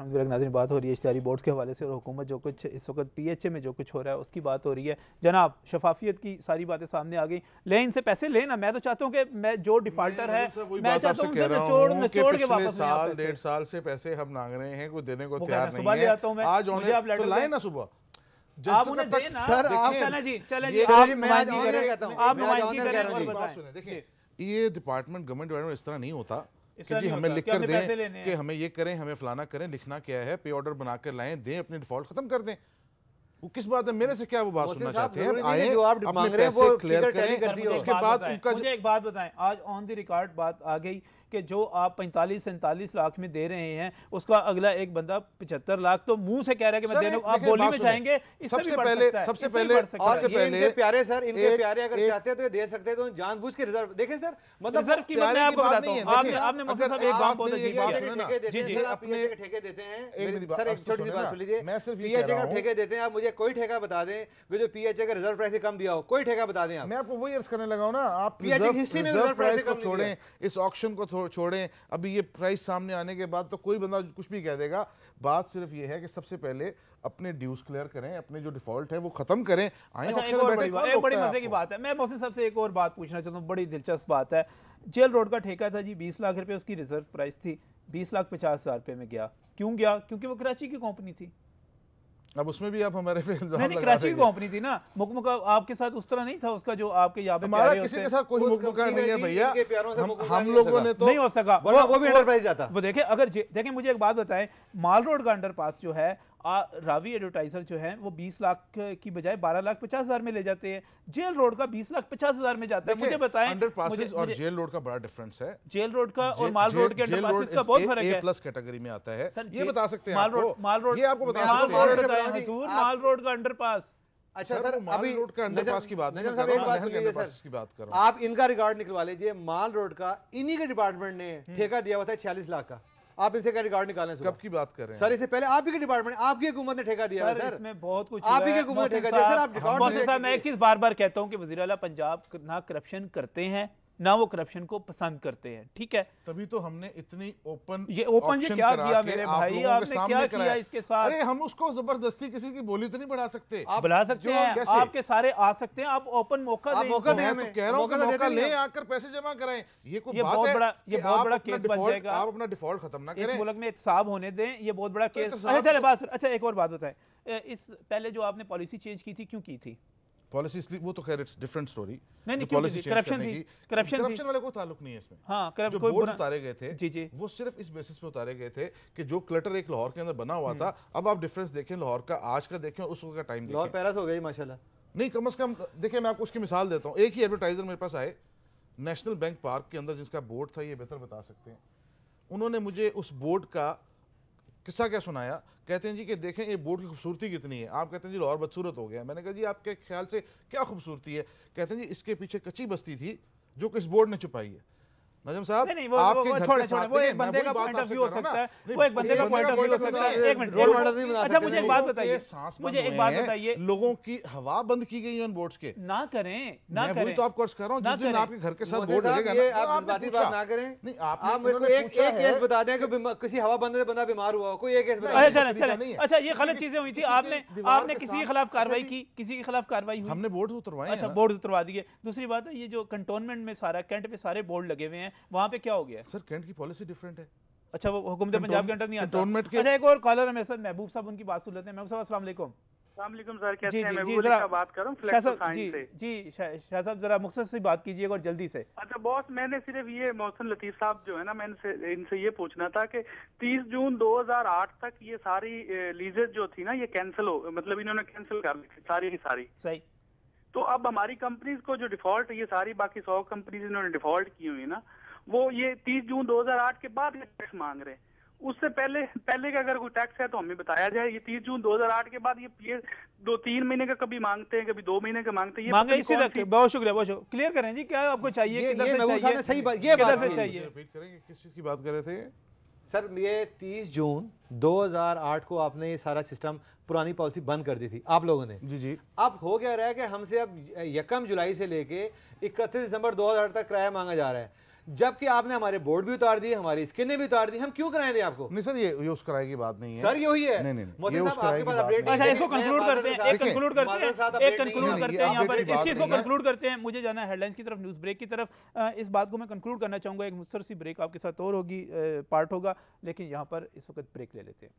नाज़रीन, बात हो रही है इश्तिहारी बोर्ड्स के हवाले से और हुकूमत जो कुछ इस वक्त PHA में जो कुछ हो रहा है उसकी बात हो रही है। जनाब, शफाफियत की सारी बातें सामने आ गई। ले इनसे पैसे लेना, मैं तो चाहता हूँ कि मैं जो डिफाल्टर है मैं चाहता हूँ निचोड़ के वापस साल 1.5 साल से पैसे हम मांग रहे हैं, कोई देने को तैयार नहीं है। आज तो लाए ना सुबह, आप उन्हें देना। देखिए ये डिपार्टमेंट गवर्नमेंट डिपार्टमेंट इस तरह नहीं होता कि जी हमें लिख कर दें कि हमें ये करें, हमें फलाना करें। लिखना क्या है, पे ऑर्डर बनाकर लाएं, दें, अपनी डिफॉल्ट खत्म कर दें। वो किस बात है, मेरे से क्या वो बात सुनना चाहते हैं? आए अपने पैसे क्लियर करें, उसके बाद उनका। मुझे एक बात बताएं, आज ऑन द रिकॉर्ड बात आ गई कि जो आप 45-47 लाख में दे रहे हैं उसका अगला एक बंदा 75 लाख तो मुंह से कह रहा है कि मैं देने। आप बोली में जाएंगे, सबसे पहले प्यारे सर, इनके प्यारे अगर चाहते हैं तो दे सकते हैं, तो जानबूझ के रिजर्व देखें सर। मतलब रिजर्व की मैं आपको बताता हूं, आपने मुझे साहब एक बात बहुत अच्छी अपने ठेके देते हैं सर। एक छोटी सी बात सुन लीजिए, PHA का ठेके देते हैं, आप मुझे कोई ठेका बता दें जो PHA का रिजर्व प्राइस कम दिया हो, कोई ठेका बता दें। मैं आपको वही अर्ज करने लगा हूं ना, आप हिस्ट्री में रिजर्व प्राइस को छोड़ें, इस ऑक्शन को छोड़ें। अभी ये प्राइस सामने आने के बाद तो कोई बंदा कुछ भी कह देगा। बात सिर्फ ये है कि सबसे पहले अपने ड्यूज क्लियर करें, अपने जो डिफॉल्ट है वो खत्म करें। एक बड़ी मजे की बात है, मैं मोहसिन साहब से एक और बात पूछना चाहता हूँ, बड़ी दिलचस्प बात है। जेल रोड का ठेका था जी 20 लाख रुपए, उसकी रिजर्व प्राइस थी 20,50,000 रुपए में गया। क्यों गया? क्योंकि वो कराची की कंपनी थी। अब उसमें भी आप हमारे पे इल्जाम नहीं, कराची की कंपनी थी ना। मुकमुका आपके साथ उस तरह नहीं था उसका जो आपके यहाँ पे हमारा किसी के साथ कोई मुकमुका नहीं है भैया। हम लोगों ने तो नहीं हो सका, वो भी अंडर प्राइस जाता। वो देखें, अगर देखें मुझे एक बात बताएं, माल रोड का अंडरपास जो है रावी एडवर्टाइजर जो है वो 20 लाख की बजाय 12,50,000 में ले जाते हैं। जेल रोड का 20,50,000 में जाता है। मुझे बताएं, अंडरपासेस और जेल रोड का बड़ा डिफरेंस है। जेल रोड का और माल रोड के अंडरपासेस का बहुत फर्क है। प्लस कैटेगरी में आता है, ये बता सकते हैं माल रोड ये आपको बता सकते हैं। माल रोड का अंडरपास। अच्छा सर, अभी रोड का अंडरपास की बात नहीं, की बात कर रहा हूं। आप इनका रिकॉर्ड निकलवा लीजिए। माल रोड का इन्हीं के डिपार्टमेंट ने ठेका दिया हुआ था 46 लाख का। आप इनसे क्या रिकॉर्ड निकालें? कब की बात कर रहे हैं सर? इससे पहले आप ही के डिपार्टमेंट, आपकी हुकूमत ने ठेका दिया है सर। इसमें बहुत कुछ आप ही की हुकूमत ने ठेका दिया सर। आप रिकॉर्ड। मैं एक चीज बार बार कहता हूं कि वज़ीर आला पंजाब ना करप्शन करते हैं ना वो करप्शन को पसंद करते हैं, ठीक है? तभी तो हमने इतनी ओपन ये क्या किया मेरे भाई, आपने क्या किया इसके साथ? अरे हम उसको जबरदस्ती किसी की बोली तो नहीं बढ़ा सकते। आप बुला सकते हैं, आपके सारे आ सकते हैं, आप ओपन मौका दें। मौका दें, मैं कह रहा हूं कि मौका लें, आकर पैसे जमा कराएं। ये बहुत बड़ा केस बन जाएगा। आप अपना डिफॉल्ट खत्म ना करें, मुल्क में एहतसाब होने दें, ये बहुत बड़ा केस। अच्छा एक और बात बताएं, इस पहले जो आपने पॉलिसी चेंज की थी, क्यों की थी पॉलिसी? इसलिए वो तो खैर इट्स डिफरेंट स्टोरी। नहीं, पॉलिसी करप्शन थी, करप्शन वाले कोई ताल्लुक नहीं है इसमें। हाँ, जो बोर्ड उतारे गए थे जी वो सिर्फ इस बेसिस पे उतारे गए थे कि जो क्लटर एक लाहौर के अंदर बना हुआ था। अब आप डिफरेंस देखें लाहौर का आज का देखें, उस वक्त का टाइम देखें। लाहौर पैलेस हो गई माशाल्लाह। नहीं, कम से कम देखिए, मैं आपको उसकी मिसाल देता हूँ। एक ही एडवर्टाइजर मेरे पास आए नेशनल बैंक पार्क के अंदर, जिसका बोर्ड था, ये बेहतर बता सकते हैं। उन्होंने मुझे उस बोर्ड का किस्सा क्या सुनाया। कहते हैं जी कि देखें ये बोर्ड की खूबसूरती कितनी है। आप कहते हैं जी लाहौर बदसूरत हो गया। मैंने कहा जी आपके ख्याल से क्या खूबसूरती है? कहते हैं जी इसके पीछे कच्ची बस्ती थी जो कि इस बोर्ड ने छुपाई है। नजम साहब, आपके घर के साथ वो एक बंदे का पॉइंट ऑफ व्यू हो सकता है, वो एक बंदे का पॉइंट ऑफ व्यू हो सकता है। एक मिनट, रोल मॉडल नहीं बना सकते। अच्छा मुझे एक बात बताइए, लोगों की हवा बंद की गई है उन बोर्ड्स के। ना करें तो आपको अर्ज कर रहा हूं, जिस दिन आपके घर के साथ बोर्ड लगेगा ना, आप बात ना करें। नहीं, आप मेरे को एक केस बता दें कि किसी हवा बंद से बंदा बीमार हुआ हो, कोई एक केस बता दें। अच्छा, ये गलत चीजें हुई थी, आपने किसी के खिलाफ कार्रवाई की? किसी के खिलाफ कार्रवाई हुई? हमने बोर्ड उतरवाए। अच्छा, बोर्ड उतरवा दिए। दूसरी बात है, ये जो कंटोनमेंट में सारा कैंट पे सारे बोर्ड लगे हुए हैं, वहां पे क्या हो गया सर? कैंट की पॉलिसी डिफरेंट है। अच्छा, वो हुकूमत पंजाब के अंडर नहीं आता। अच्छा, एक और कॉलर है मेरे साथ, महबूब साहब, उनकी बात सुन लेते हैं। महबूब साहब अस्सलाम वालेकुम। वालेकुम सर, कैसे हैं? महबूब का बात कर रहा हूं फ्लेक्स साइंस से। जी शाह साहब, जरा मुख्तसर से बात कीजिएगा और जल्दी से। अच्छा बॉस, मैंने सिर्फ ये मोहसिन लतीफ साहब जो है ना, मैंने इनसे ये पूछना था कि 30 जून 2008 तक ये सारी लीजेस जो थी ना, ये कैंसिल हो, मतलब इन्होंने कैंसिल कर ली थी सारी की सारी। सही। तो अब हमारी कंपनीज को जो डिफॉल्ट, ये सारी बाकी 100 कंपनीज इन्होंने डिफॉल्ट की हुई ना, वो ये 30 जून 2008 के बाद टैक्स मांग रहे हैं। उससे पहले का अगर कोई टैक्स है तो हमें बताया जाए। ये 30 जून 2008 के बाद ये 2-3 महीने का कभी मांगते हैं, कभी 2 महीने का मांगते हैं। बहुत शुक्रिया। क्लियर करें जी, क्या आपको चाहिए? सही बात, ये बात चाहिए। रिपीट करेंगे किस चीज की बात कर रहे थे सर? ये 30 जून 2008 को आपने ये सारा सिस्टम, पुरानी पॉलिसी बंद कर दी थी आप लोगों ने। जी। अब हो क्या रहा है कि हमसे अब 1 जुलाई से लेके 31 दिसंबर 2008 तक किराया मांगा जा रहा है। جبکہ آپ نے ہمارے بورڈ بھی اتار دیے, ہماری اسکرینیں بھی اتار دی, ہم کیوں کرائیں دیں آپ کو؟ نہیں سر, یہ اس کرائے کی بات نہیں ہے سر, یہی ہے. نہیں محسن صاحب آپ کے پاس اپڈیٹ اچھا اس کو کنکلوڈ کرتے ہیں, ایک کنکلوڈ کرتے ہیں یہاں پر اس چیز کو کنکلوڈ کرتے ہیں. مجھے جانا ہے ہیڈ لائنز کی طرف, نیوز بریک کی طرف. اس بات کو میں کنکلوڈ کرنا چاہوں گا, ایک مختصر سی بریک آپ کے ساتھ اور ہوگی, پارٹ ہوگا, لیکن یہاں پر اس وقت بریک لے لیتے ہیں.